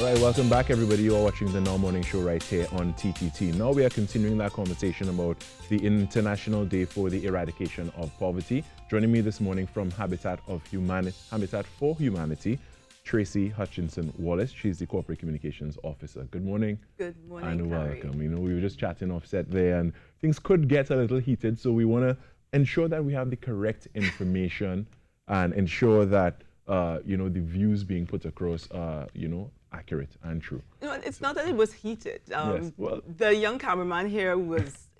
All right, welcome back, everybody. You are watching the Now Morning Show right here on TTT. Now we are continuing that conversation about the International Day for the Eradication of Poverty. Joining me this morning from Habitat for Humanity, Tracy Hutchinson Wallace. She's the Corporate Communications Officer. Good morning. Good morning, and Harry. welcome. You know, we were just chatting offset there, and things could get a little heated, so we want to ensure that we have the correct information and ensure that you know, the views being put across are, you know, accurate and true. You know, it's not that it was heated. Yes, well, the young cameraman here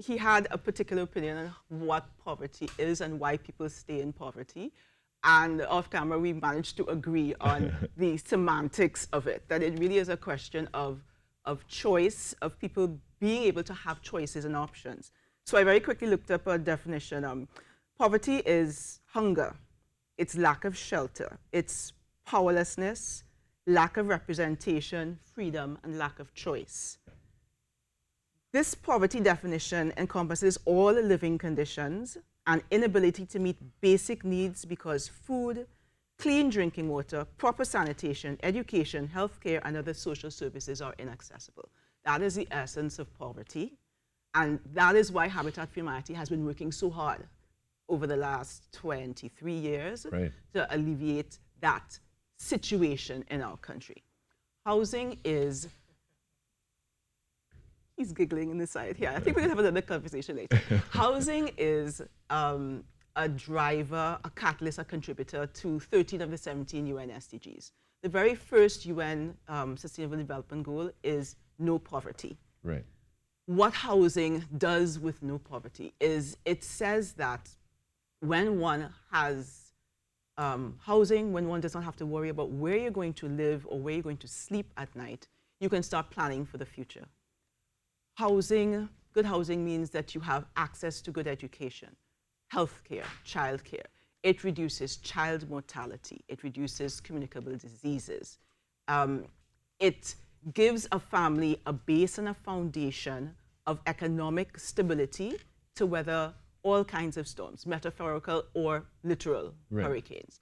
he had a particular opinion on what poverty is and why people stay in poverty. And off camera, we managed to agree on the semantics of it, that it really is a question of choice, of people being able to have choices and options. So I very quickly looked up a definition. Poverty is hunger, it's lack of shelter, it's powerlessness, lack of representation, freedom, and lack of choice. This poverty definition encompasses all living conditions and inability to meet basic needs because food, clean drinking water, proper sanitation, education, healthcare, and other social services are inaccessible. That is the essence of poverty. And that is why Habitat for Humanity has been working so hard over the last 23 years to alleviate that situation in our country. Housing is, he's giggling in the side here. I think we're gonna have another conversation later. Housing is a driver, a catalyst, a contributor to 13 of the 17 UN SDGs. The very first UN Sustainable Development Goal is no poverty. Right. What housing does with no poverty is it says that when one has housing, when one does not have to worry about where you're going to live or where you're going to sleep at night, you can start planning for the future. Housing, good housing means that you have access to good education, healthcare, childcare. It reduces child mortality. It reduces communicable diseases. It gives a family a base and a foundation of economic stability to weather all kinds of storms, metaphorical or literal hurricanes.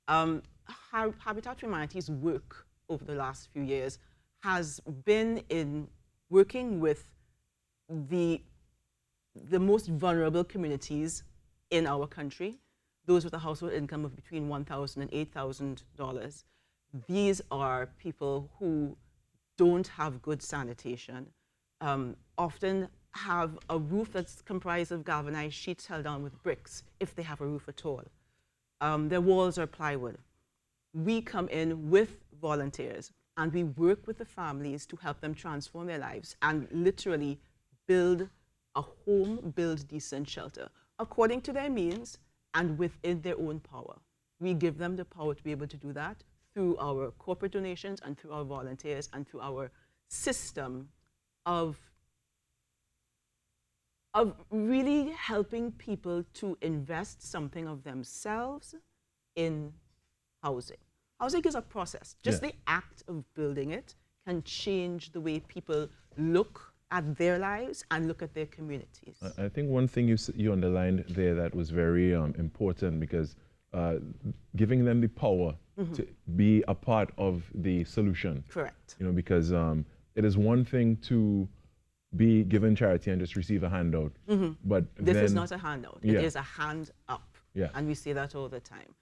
Habitat for Humanity's work over the last few years has been in working with the most vulnerable communities in our country, those with a household income of between $1,000 and $8,000. These are people who don't have good sanitation, often have a roof that's comprised of galvanized sheets held down with bricks, if they have a roof at all. Their walls are plywood. We come in with volunteers and we work with the families to help them transform their lives and literally build a home, build decent shelter, according to their means and within their own power. We give them the power to be able to do that through our corporate donations and through our volunteers and through our system of really helping people to invest something of themselves in housing. Housing is a process. Just the act of building it can change the way people look at their lives and look at their communities. I think one thing you underlined there that was very important, because giving them the power to be a part of the solution. Correct. You know, because it is one thing to be given charity and just receive a handout. But this is not a handout. It is a hand up. And we say that all the time.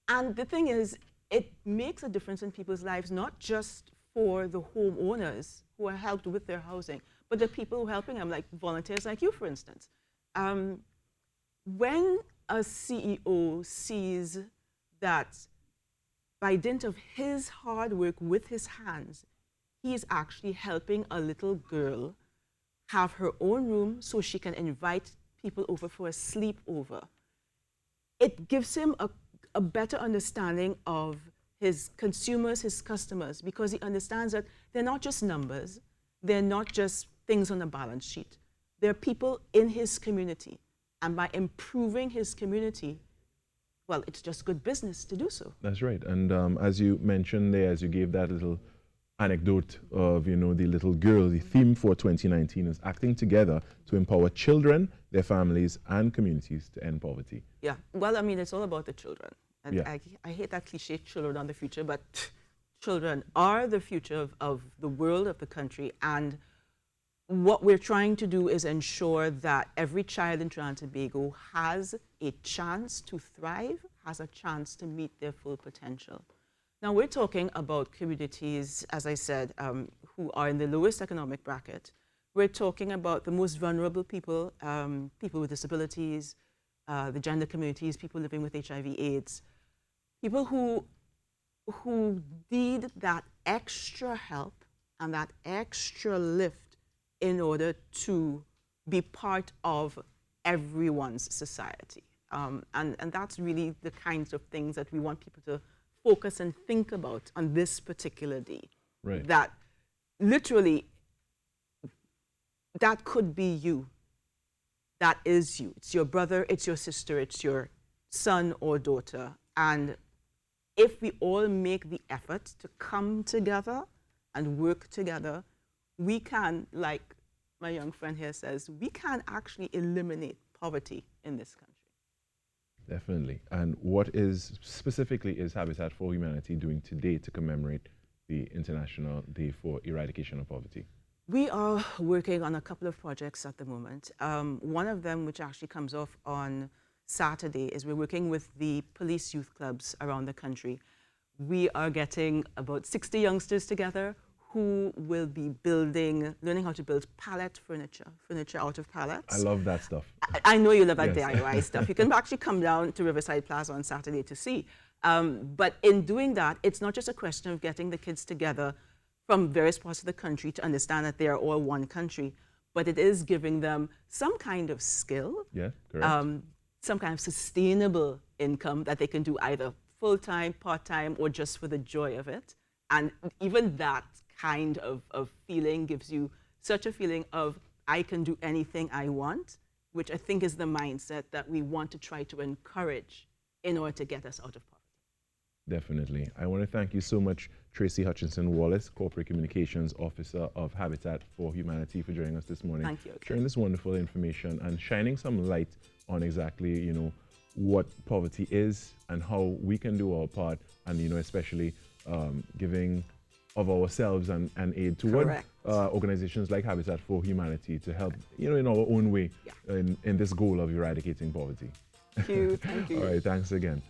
And the thing is, it makes a difference in people's lives, not just for the homeowners who are helped with their housing, but the people who are helping them, like volunteers like you, for instance. When a CEO sees that by dint of his hard work with his hands, he is actually helping a little girl have her own room so she can invite people over for a sleepover, it gives him a better understanding of his consumers, his customers, because he understands that they're not just numbers, they're not just things on a balance sheet. They're people in his community. And by improving his community, well, it's just good business to do so. That's right. And as you mentioned there, as you gave that little anecdote of, you know, the little girl, the theme for 2019 is acting together to empower children, their families, and communities to end poverty. Yeah, well, I mean, it's all about the children. And I hate that cliche, children are the future, but children are the future of the world, of the country, and what we're trying to do is ensure that every child in Trinidad and Tobago has a chance to thrive, has a chance to meet their full potential. Now, we're talking about communities, as I said, who are in the lowest economic bracket. We're talking about the most vulnerable people, people with disabilities, the gender communities, people living with HIV/AIDS, people who need that extra help and that extra lift in order to be part of everyone's society. And that's really the kinds of things that we want people to focus and think about on this particular day. Right. That literally, that could be you. That is you. It's your brother, it's your sister, it's your son or daughter. And if we all make the effort to come together and work together, we can, like my young friend here says, we can actually eliminate poverty in this country. Definitely. And what specifically is Habitat for Humanity doing today to commemorate the International Day for Eradication of Poverty? We are working on a couple of projects at the moment. One of them, which actually comes off on Saturday, is we're working with the police youth clubs around the country. We are getting about 60 youngsters together who will be learning how to build pallet furniture out of pallets. I love that stuff. I know you love that Yes. DIY stuff. You can actually come down to Riverside Plaza on Saturday to see. But in doing that, it's not just a question of getting the kids together from various parts of the country to understand that they are all one country, but it is giving them some kind of skill, Yeah, correct. some kind of sustainable income that they can do either full-time, part-time, or just for the joy of it. And even that kind of feeling gives you such a feeling of, I can do anything I want, which I think is the mindset that we want to try to encourage in order to get us out of poverty. Definitely. I want to thank you so much, Tracy Hutchinson Wallace, Corporate Communications Officer of Habitat for Humanity, for joining us this morning. Thank you. Sharing this wonderful information and shining some light on exactly, what poverty is and how we can do our part, and, especially giving of ourselves and aid toward organizations like Habitat for Humanity to help, in our own way in this goal of eradicating poverty. Thank you. Thank you. All right, thanks again.